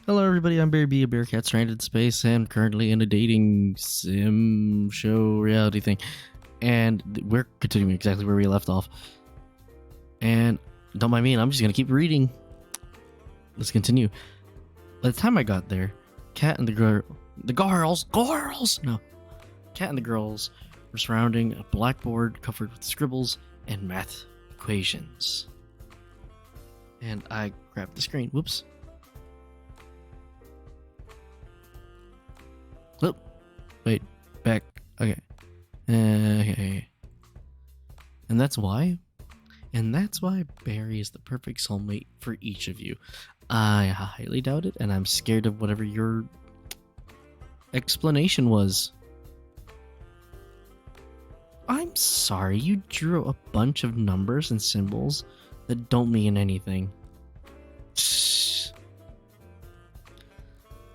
Hello, everybody. I'm Barry B, a Bearcat stranded in space, and currently in a dating sim show reality thing. And we're continuing exactly where we left off. And don't mind me, I'm just gonna keep reading. Let's continue. By the time I got there, Cat and the girls, no, Cat and the girls were surrounding a blackboard covered with scribbles and math equations. And I grabbed the screen. Whoops. Oh, wait, back. Okay. Okay. And that's why Barry is the perfect soulmate for each of you. I highly doubt it, and I'm scared of whatever your explanation was. I'm sorry, you drew a bunch of numbers and symbols that don't mean anything.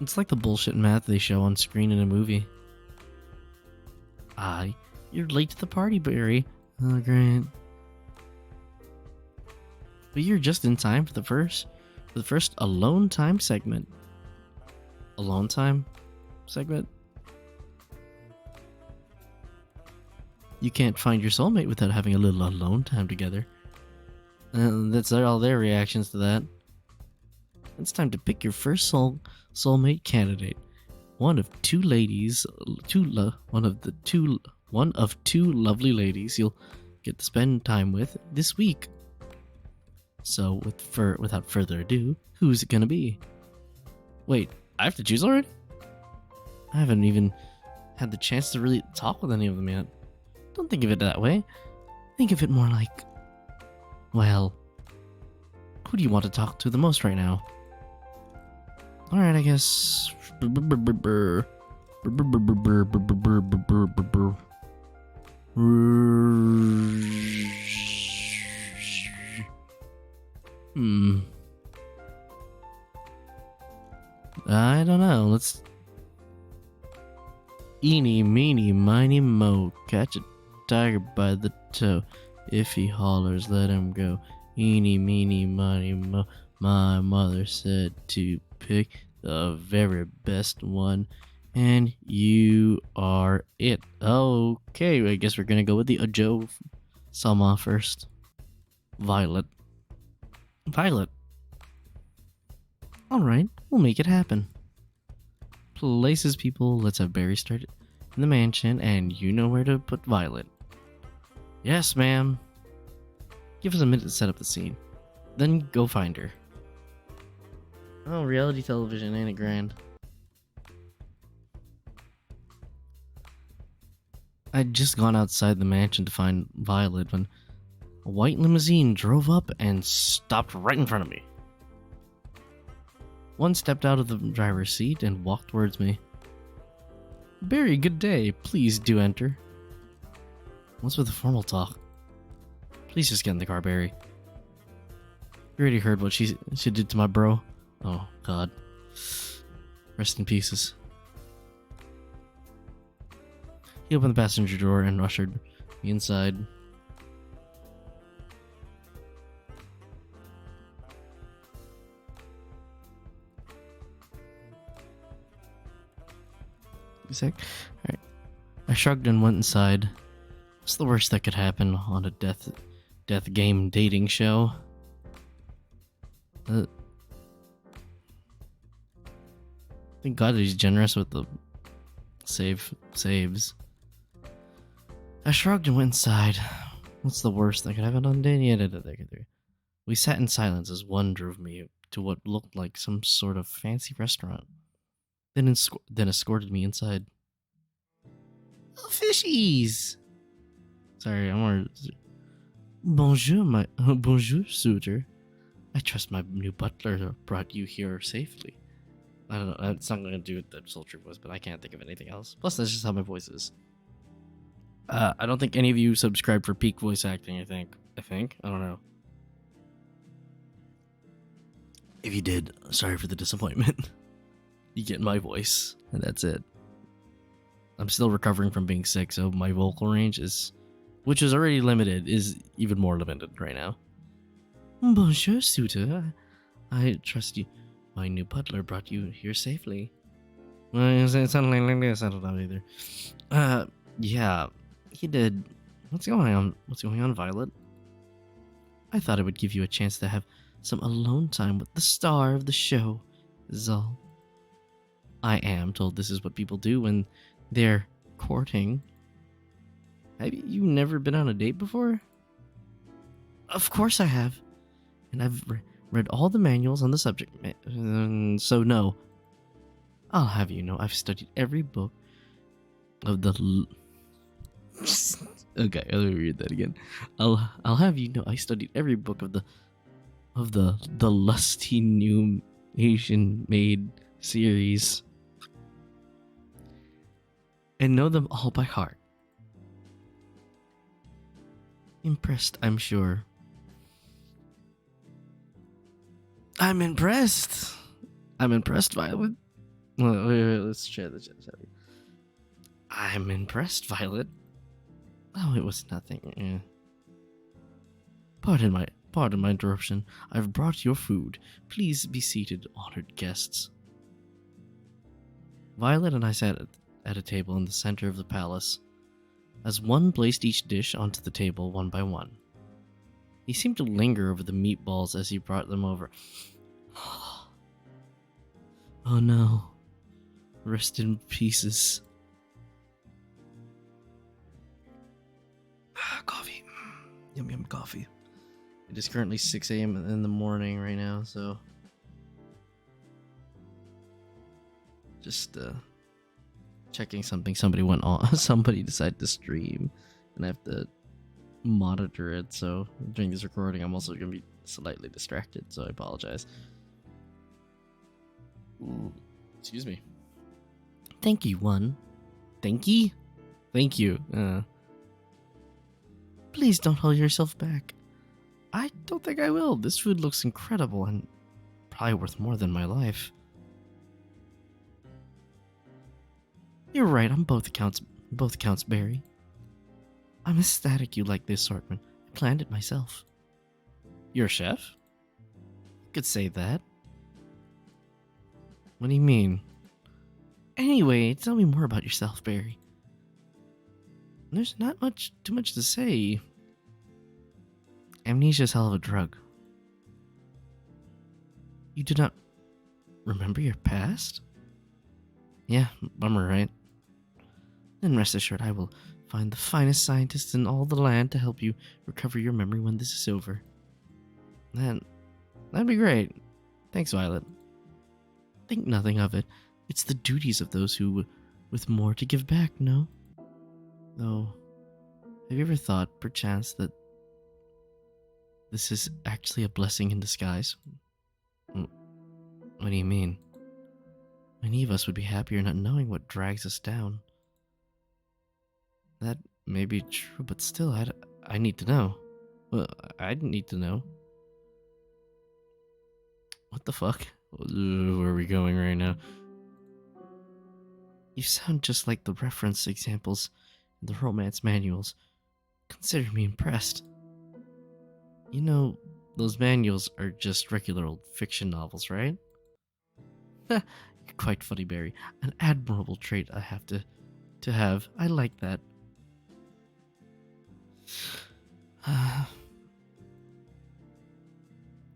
It's like the bullshit math they show on screen in a movie. You're late to the party, Barry. Oh, great. But you're just in time for the first alone time segment. Alone time segment? You can't find your soulmate without having a little alone time together. That's all their reactions to that. It's time to pick your first soulmate candidate. One of two lovely ladies you'll get to spend time with this week. So, without further ado, who's it gonna be? Wait, I have to choose already? I haven't even had the chance to really talk with any of them yet. Don't think of it that way. Think of it more like, well, who do you want to talk to the most right now? Alright, I guess. I don't know. Let's. Eeny, meeny, miny, mo. Catch a tiger by the toe. If he hollers, let him go. Eeny, meeny, miny, mo. My mother said to pick the very best one, and you are it. Okay, I guess we're gonna go with the Joe Sama first. Violet. Alright, we'll make it happen. Places, people, let's have Barry start in the mansion, and you know where to put Violet. Yes, ma'am. Give us a minute to set up the scene. Then go find her. Oh, reality television, ain't it grand? I'd just gone outside the mansion to find Violet when a white limousine drove up and stopped right in front of me. One stepped out of the driver's seat and walked towards me. Barry, good day. Please do enter. What's with the formal talk? Please just get in the car, Barry. You already heard what she did to my bro. Oh, God. Rest in pieces. He opened the passenger door and ushered me inside. Alright. I shrugged and went inside. What's the worst that could happen on a death game dating show? Thank God he's generous with the saves. I shrugged and went inside. What's the worst that could happen on a date? We sat in silence as one drove me to what looked like some sort of fancy restaurant. Then escorted me inside. Oh, fishies! Sorry, I'm more. Bonjour, suitor. I trust my new butler brought you here safely. I don't know. It's not going to do with the sultry voice, but I can't think of anything else. Plus, that's just how my voice is. I don't think any of you subscribe for peak voice acting. I think. I don't know. If you did, sorry for the disappointment. You get my voice, and that's it. I'm still recovering from being sick, so my vocal range which is already limited, is even more limited right now. Bonjour, suitor. I trust you. My new butler brought you here safely. Well, it sounded like this. I don't know either. Yeah, he did. What's going on? What's going on, Violet? I thought it would give you a chance to have some alone time with the star of the show, is all. I am told this is what people do when they're courting. Have you never been on a date before? Of course I have. And I've read all the manuals on the subject. So no. I'll have you know I've studied every book of the... Okay, let me read that again. I'll have you know I studied every book of the lusty new Asian maid series and know them all by heart. Impressed, I'm sure. I'm impressed. I'm impressed, Violet. Wait, let's try this. I'm impressed, Violet. Oh, it was nothing. Pardon my interruption. I've brought your food. Please be seated, honored guests. Violet and I sat at a table in the center of the palace, as one placed each dish onto the table one by one. He seemed to linger over the meatballs as he brought them over. Oh no. Rest in pieces. Coffee. Yum yum coffee. It is currently 6 a.m. in the morning right now, so... Just, checking something. Somebody went on. Somebody decided to stream, and I have to monitor it, so during this recording I'm also going to be slightly distracted, so I apologize. Ooh, excuse me. Thank you, one. Thank you? Thank you. Please don't hold yourself back. I don't think I will. This food looks incredible and probably worth more than my life. You're right on both accounts, Barry. I'm ecstatic you like the assortment. I planned it myself. You're a chef? You could say that. What do you mean? Anyway, tell me more about yourself, Barry. There's not too much to say. Amnesia's hell of a drug. You do not remember your past? Yeah, bummer, right? Then rest assured I will find the finest scientists in all the land to help you recover your memory when this is over. That'd be great. Thanks, Violet. Think nothing of it. It's the duties of those who with more to give back, no? Though, have you ever thought, perchance, that this is actually a blessing in disguise? What do you mean? Many of us would be happier not knowing what drags us down. That may be true, but still, I need to know. Well, I need to know. What the fuck? Where are we going right now? You sound just like the reference examples in the romance manuals. Consider me impressed. You know, those manuals are just regular old fiction novels, right? You're quite funny, Barry. An admirable trait I have to have. I like that.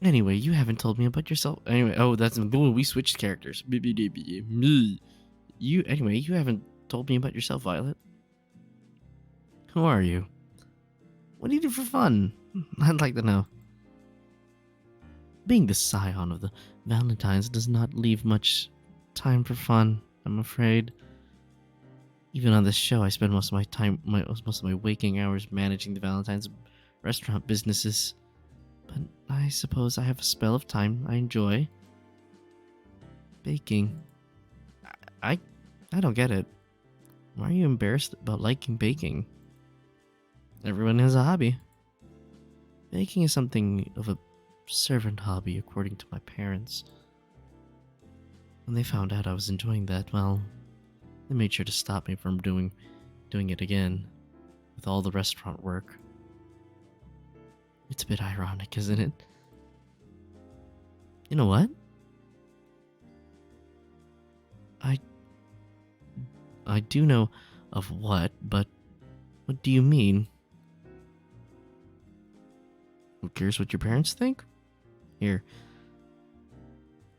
Anyway, you haven't told me about yourself. Anyway, we switched characters. You haven't told me about yourself, Violet. Who are you? What do you do for fun? I'd like to know. Being the scion of the Valentines does not leave much time for fun, I'm afraid. Even on this show, I spend most of my waking hours managing the Valentine's restaurant businesses. But I suppose I have a spell of time I enjoy. Baking. I don't get it. Why are you embarrassed about liking baking? Everyone has a hobby. Baking is something of a servant hobby, according to my parents. When they found out I was enjoying that, well, they made sure to stop me from doing it again, with all the restaurant work. It's a bit ironic, isn't it? You know what? I do know of what, but what do you mean? Who cares what your parents think? Here.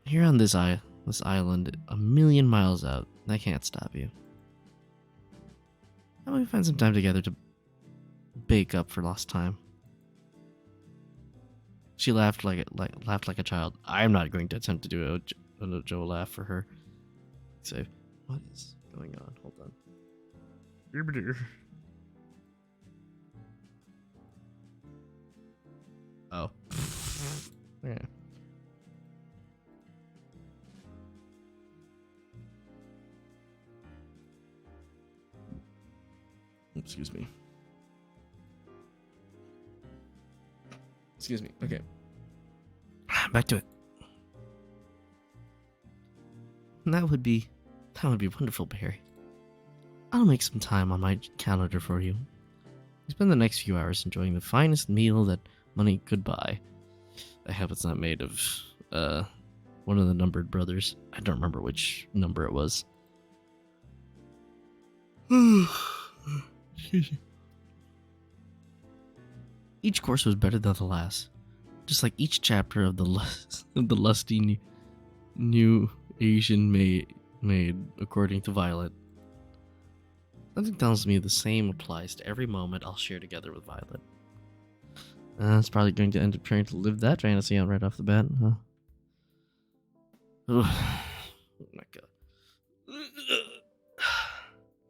Here on this island, a million miles out. That can't stop you. How about we find some time together to bake up for lost time? She laughed like a child. I'm not going to attempt to do a Joe laugh for her. So, what is going on? Hold on. Oh. Yeah. Excuse me. Excuse me. Okay. Back to it. That would be wonderful, Barry. I'll make some time on my calendar for you. You spend the next few hours enjoying the finest meal that money could buy. I hope it's not made of one of the numbered brothers. I don't remember which number it was. Excuse me. Each course was better than the last, just like each chapter of the lusty new Asian maid, according to Violet. Something tells me the same applies to every moment I'll share together with Violet. It's probably going to end up trying to live that fantasy out right off the bat, huh? Oh my god.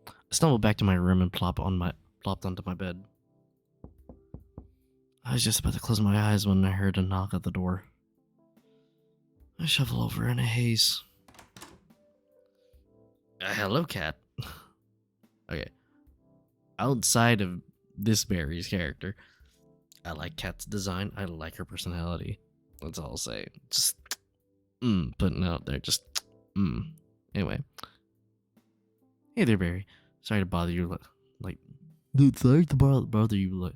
I stumbled back to my room and plopped onto my bed. I was just about to close my eyes when I heard a knock at the door. I shuffle over in a haze. Hello, cat. Okay. Outside of this Barry's character, I like Kat's design. I like her personality. That's all I'll say. Just, putting it out there. Just, Anyway. Hey there, Barry. Sorry to bother you. Sorry to bother you.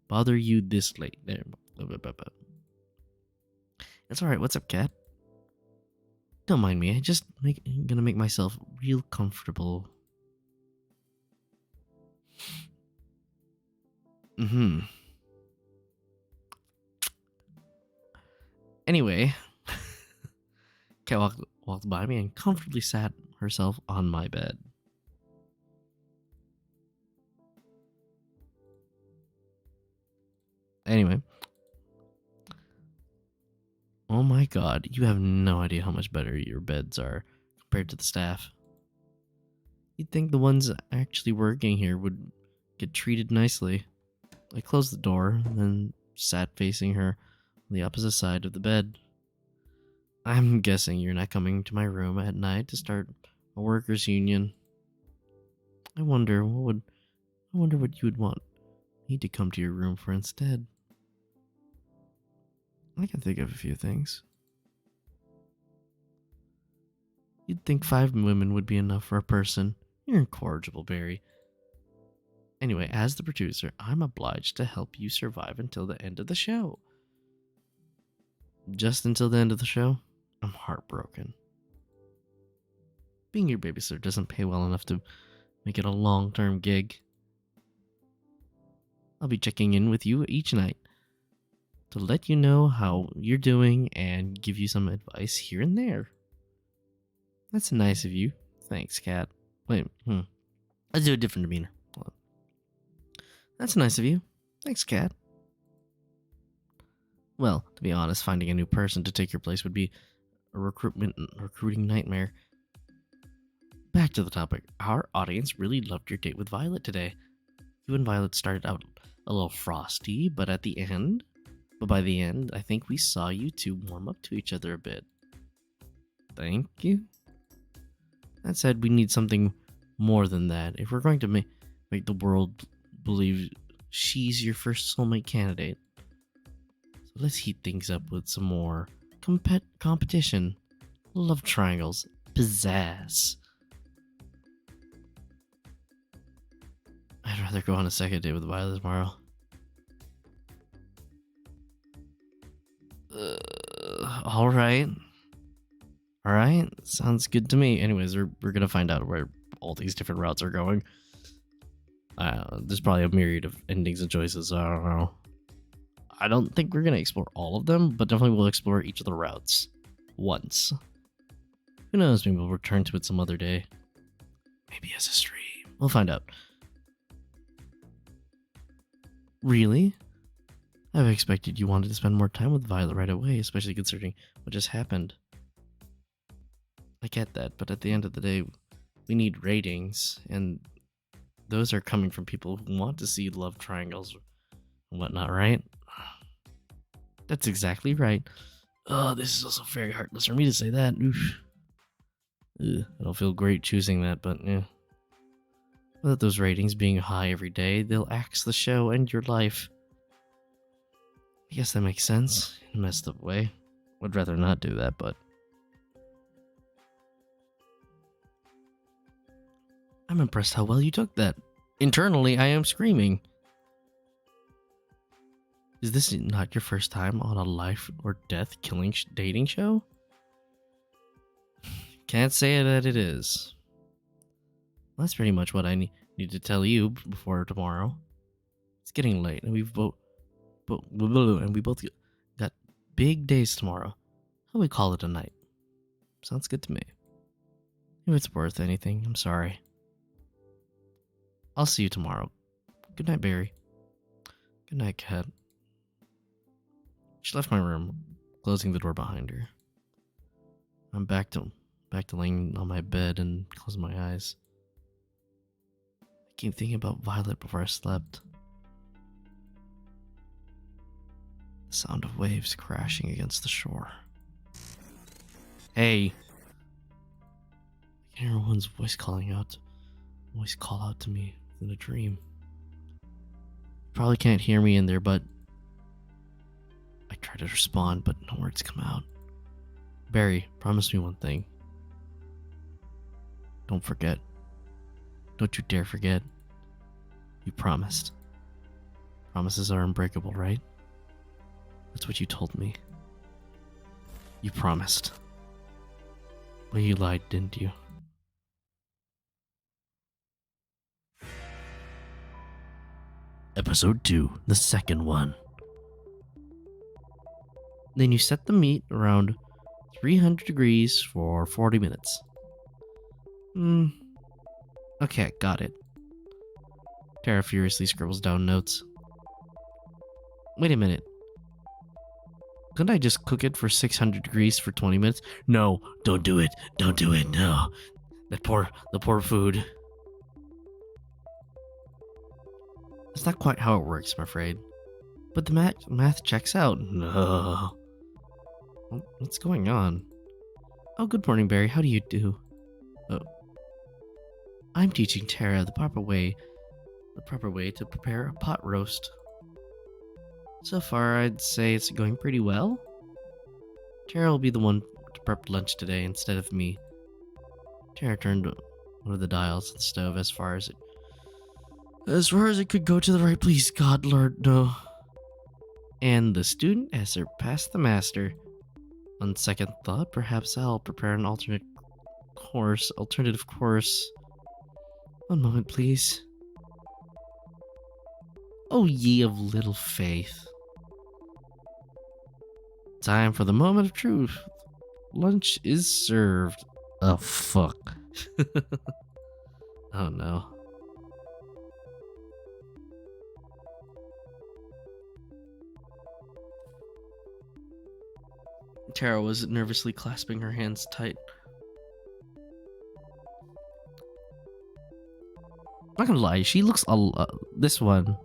Bother you this late. There. It's alright. What's up, Kat? Don't mind me. I'm gonna make myself real comfortable. Anyway, Kat walked by me and comfortably sat herself on my bed. Anyway. Oh my god, you have no idea how much better your beds are compared to the staff. You'd think the ones actually working here would get treated nicely. I closed the door and then sat facing her on the opposite side of the bed. I'm guessing you're not coming to my room at night to start a workers' union. I wonder what you would want me to come to your room for instead. I can think of a few things. You'd think 5 women would be enough for a person. You're incorrigible, Barry. Anyway, as the producer, I'm obliged to help you survive until the end of the show. Just until the end of the show? I'm heartbroken. Being your babysitter doesn't pay well enough to make it a long-term gig. I'll be checking in with you each night to let you know how you're doing and give you some advice here and there. That's nice of you. Thanks, Kat. Wait, Let's do a different demeanor. Hold on. That's nice of you. Thanks, Kat. Well, to be honest, finding a new person to take your place would be a recruiting nightmare. Back to the topic. Our audience really loved your date with Violet today. You and Violet started out a little frosty, but by the end, I think we saw you two warm up to each other a bit. Thank you. That said, we need something more than that. If we're going to make the world believe she's your first soulmate candidate. So let's heat things up with some more competition, love triangles, pizzazz. I'd rather go on a second date with Violet tomorrow. All right. Sounds good to me. Anyways, we're gonna find out where all these different routes are going. There's probably a myriad of endings and choices. So I don't know. I don't think we're gonna explore all of them, but definitely we'll explore each of the routes once. Who knows? Maybe we'll return to it some other day. Maybe as a stream. We'll find out. Really? I expected you wanted to spend more time with Violet right away, especially considering what just happened. I get that, but at the end of the day, we need ratings, and those are coming from people who want to see love triangles and whatnot, right? That's exactly right. Oh, this is also very heartless for me to say that. Oof. Ugh, I don't feel great choosing that, but yeah. Without those ratings being high every day, they'll axe the show and your life. I guess that makes sense in a messed up way. Would rather not do that, but I'm impressed how well you took that. Internally, I am screaming. Is this not your first time on a life or death killing dating show? Can't say that it is. Well, that's pretty much what I need to tell you before tomorrow. It's getting late, and we both got big days tomorrow. How we call it a night? Sounds good to me. If it's worth anything, I'm sorry. I'll see you tomorrow. Good night, Barry. Good night, Kat. She left my room, closing the door behind her. I'm back to laying on my bed and closing my eyes. I keep thinking about Violet before I slept. The sound of waves crashing against the shore. Hey! I can hear one's voice call out to me in a dream. You probably can't hear me in there, but I try to respond, but no words come out. Barry, promise me one thing. Don't forget. Don't you dare forget. You promised. Promises are unbreakable, right? That's what you told me. You promised. Well, you lied, didn't you? Episode 2, the second one. Then you set the meat around 300 degrees for 40 minutes. Okay, got it. Tara furiously scribbles down notes. Wait a minute. Couldn't I just cook it for 600 degrees for 20 minutes? No, don't do it. Don't do it, no. The poor food. That's not quite how it works, I'm afraid. But the math checks out. No. What's going on? Oh, good morning, Barry. How do you do? Oh. I'm teaching Tara the proper way to prepare a pot roast. So far, I'd say it's going pretty well. Tara will be the one to prep lunch today instead of me. Tara turned one of the dials of the stove as far as it could go to the right. Please, God, Lord, no. And the student has surpassed the master. On second thought, perhaps I'll prepare an alternative course. One moment, please. Oh, ye of little faith. Time for the moment of truth. Lunch is served. Oh, fuck. Oh, no. Tara was nervously clasping her hands tight. I'm not gonna lie, she looks this one.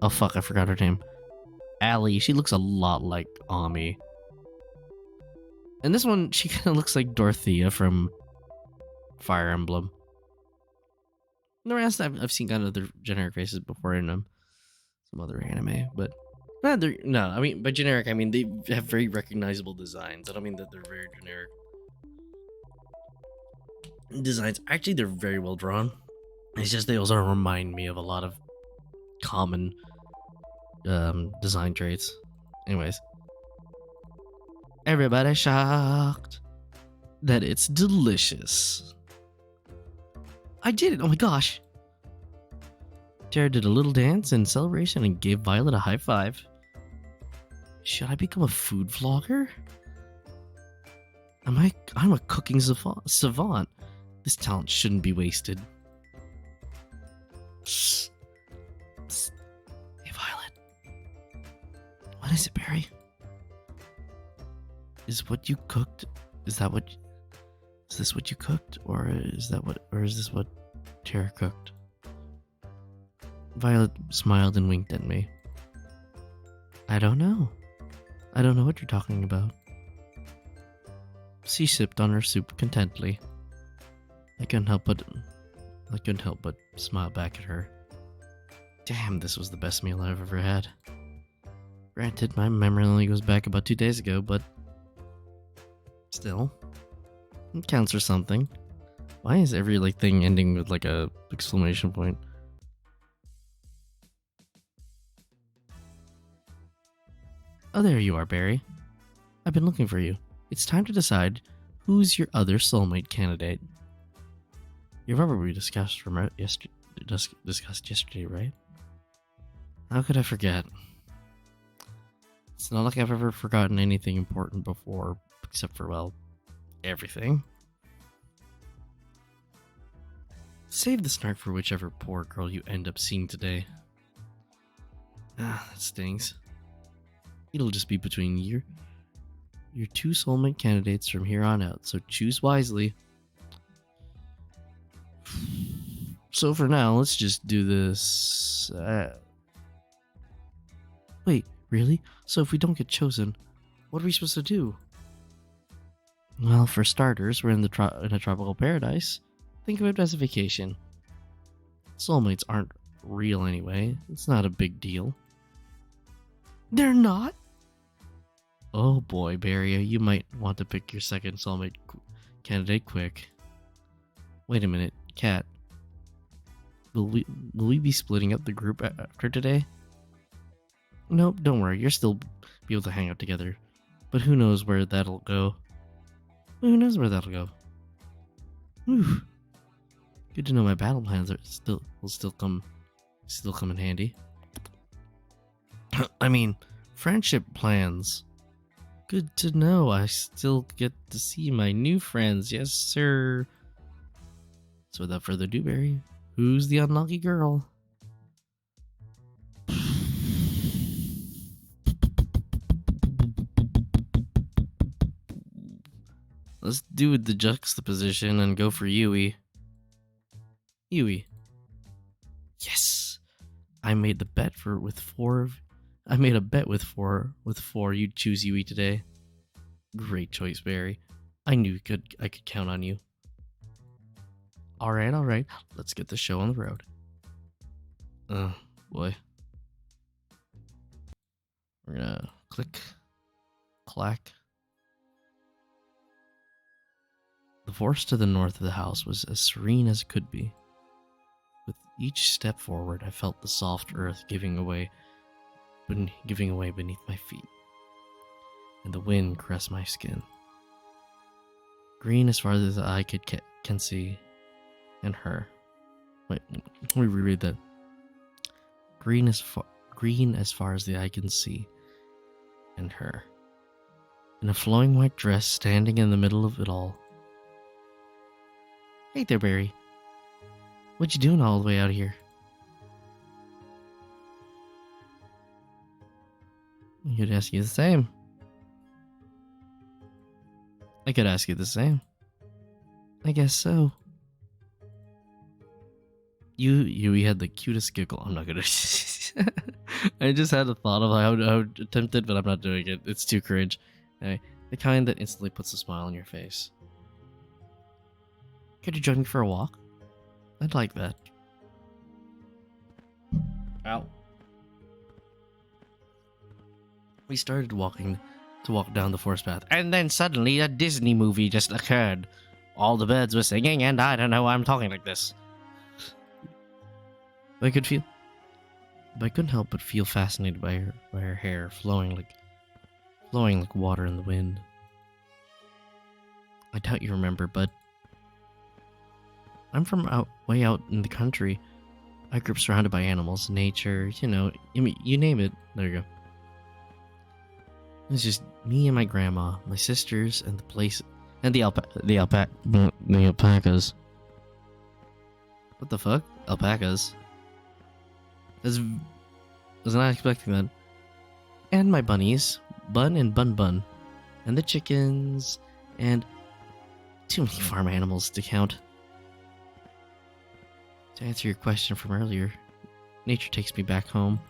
Oh fuck, I forgot her name. Allie, she looks a lot like Ami. And this one, she kind of looks like Dorothea from Fire Emblem. And the rest, I've seen kind of other generic faces before in some other anime, but no, I mean, by generic, I mean they have very recognizable designs. I don't mean that they're very generic designs. Actually, they're very well drawn. It's just they also remind me of a lot of common design traits. Anyways, everybody's shocked that it's delicious. I did it! Oh my gosh! Jared did a little dance in celebration and gave Violet a high five. Should I become a food vlogger? I'm a cooking savant. This talent shouldn't be wasted. Psst. Psst. Hey, Violet. What is it, Barry? Is what you cooked? Is this what you cooked, or is this what Tara cooked? Violet smiled and winked at me. I don't know. I don't know what you're talking about. She sipped on her soup contentedly. I couldn't help but smile back at her. Damn, this was the best meal I've ever had. Granted, my memory only goes back about 2 days ago, but still, it counts for something. Why is every thing ending with a exclamation point? Oh, there you are, Barry. I've been looking for you. It's time to decide who's your other soulmate candidate. You remember we discussed yesterday, right? How could I forget? It's not like I've ever forgotten anything important before, except for, well, everything. Save the snark for whichever poor girl you end up seeing today. Ah, that stings. It'll just be between your two soulmate candidates from here on out, so choose wisely. So for now, let's just do this. Wait, really? So if we don't get chosen, what are we supposed to do? Well, for starters, we're in a tropical paradise. Think of it as a vacation. Soulmates aren't real anyway. It's not a big deal. They're not? Oh boy, Barry, you might want to pick your second soulmate candidate quick. Wait a minute, Kat. Will we be splitting up the group after today? Nope, don't worry. You'll still be able to hang out together. But who knows where that'll go? Who knows where that'll go? Whew. Good to know my battle plans will still come in handy. I mean, friendship plans. Good to know I still get to see my new friends. Yes, sir. So without further ado, Barry, who's the unlucky girl? Let's do the juxtaposition and go for Yui. Yui. Yes. I made a bet with four. You'd choose Yui today. Great choice, Barry. I knew I could count on you. All right. Let's get the show on the road. Oh boy. We're gonna click, clack. The forest to the north of the house was as serene as it could be. With each step forward, I felt the soft earth giving away beneath my feet, and the wind caressed my skin. Green as far as the eye can see, and her. Wait, let me reread that. Green as far as the eye can see, and her. In a flowing white dress, standing in the middle of it all. Hey there, Barry. What you doing all the way out here? I could ask you the same. I guess so. You had the cutest giggle. I'm not gonna. I just had a thought of how to attempt it, but I'm not doing it. It's too cringe. Anyway, the kind that instantly puts a smile on your face. Could you join me for a walk? I'd like that. Ow. We started to walk down the forest path, and then suddenly a Disney movie just occurred. All the birds were singing, and I don't know why I'm talking like this. I couldn't help but feel fascinated by her hair flowing like water in the wind. I doubt you remember, but I I'm from way out in the country. I grew up surrounded by animals, nature, I mean, you name it. There you go. It was just me and my grandma, my sisters, and the place, and the alpacas. What the fuck? Alpacas? Was not expecting that. And my bunnies, Bun and Bun Bun, and the chickens, and too many farm animals to count. To answer your question from earlier, nature takes me back home.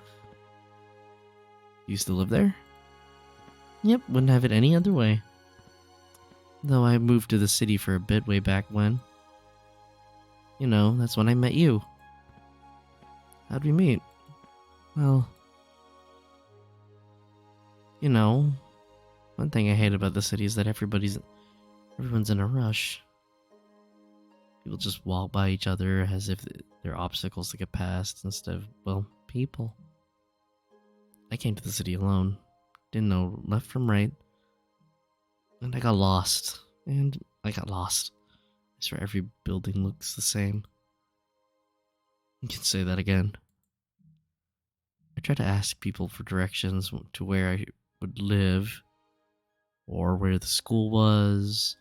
Used to live there? Yep, wouldn't have it any other way. Though I moved to the city for a bit way back when. That's when I met you. How'd we meet? Well, one thing I hate about the city is that everyone's in a rush. People just walk by each other as if they're obstacles to get past instead of, well, people. I came to the city alone. Didn't know left from right. And I got lost. I swear every building looks the same. You can say that again. I tried to ask people for directions to where I would live or where the school was,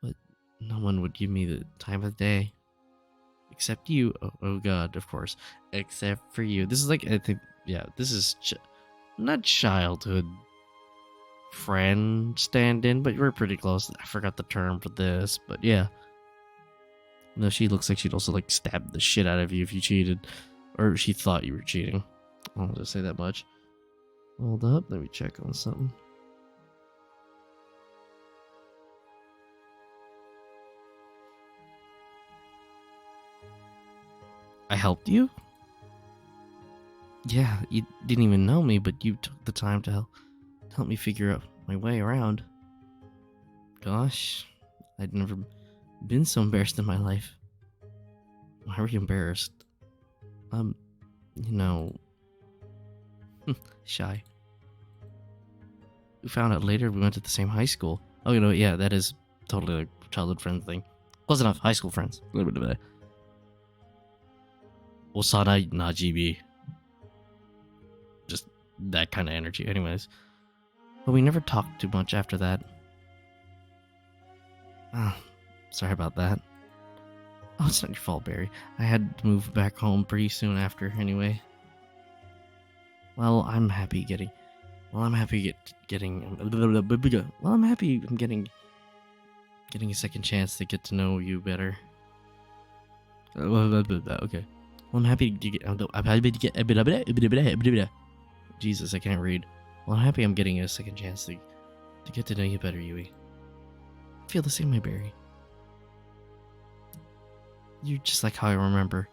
but no one would give me the time of day. Except you. Oh god, of course. Except for you. This is like, I think, yeah, this is not childhood friend stand-in, but we're pretty close. I forgot the term for this, but yeah. No, she looks like she'd also like stab the shit out of you if you cheated. Or she thought you were cheating. I'll just say that much. Hold up, let me check on something. I helped you? Yeah, you didn't even know me, but you took the time to help me figure out my way around. Gosh, I'd never been so embarrassed in my life. Why were you embarrassed? Shy. We found out later we went to the same high school. Oh, yeah, that is totally like childhood friend thing. Close enough, high school friends. A little bit of that. Osada Najibi. Just that kind of energy. Anyways. But we never talked too much after that. Sorry about that. Oh, it's not your fault, Barry. I had to move back home pretty soon after, anyway. Well, I'm happy getting I'm happy I'm getting a second chance to get to know you better. Okay. Well, I'm happy to get Jesus, I can't read. Well, I'm happy I'm getting a second chance to get to know you better, Yui. I feel the same way, Barry. You're just like how I remember.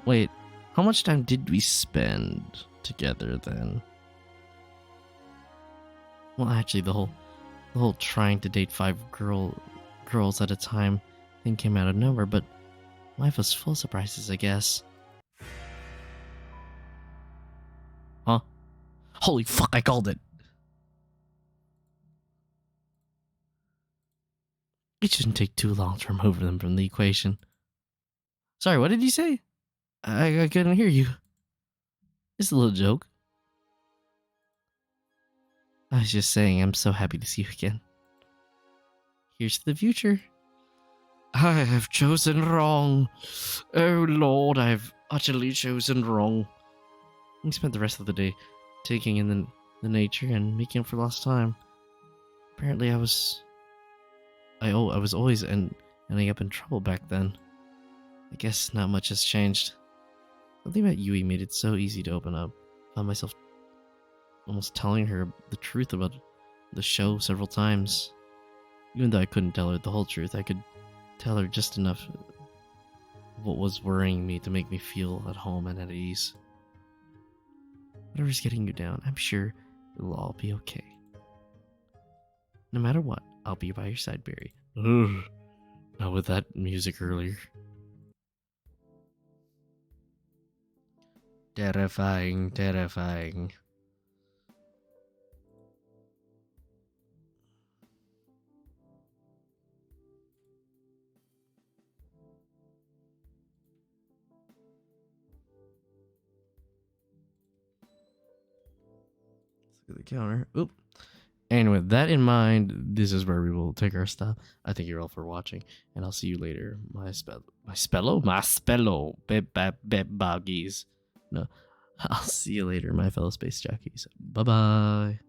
Wait, how much time did we spend together then? Well, actually, the whole trying to date 5 girls at a time thing came out of nowhere, but life was full of surprises, I guess. Huh? Holy fuck, I called it! It shouldn't take too long to remove them from the equation. Sorry, what did you say? I couldn't hear you. Just a little joke. I was just saying I'm so happy to see you again. Here's to the future. I have chosen wrong. Oh Lord, I've utterly chosen wrong. We spent the rest of the day taking in the nature and making up for lost time. Apparently I was always ending up in trouble back then. I guess not much has changed. Something about Yui made it so easy to open up. I found myself almost telling her the truth about the show several times. Even though I couldn't tell her the whole truth, I could tell her just enough of what was worrying me to make me feel at home and at ease. Whatever's getting you down, I'm sure it'll all be okay. No matter what, I'll be by your side, Barry. Ugh. Not with that music earlier. Terrifying, terrifying. The counter. Oop. And with that in mind, this is where we will take our stop. I thank you all for watching, and I'll see you later. My spello, boggies. No, I'll see you later, my fellow space jockeys. Bye bye.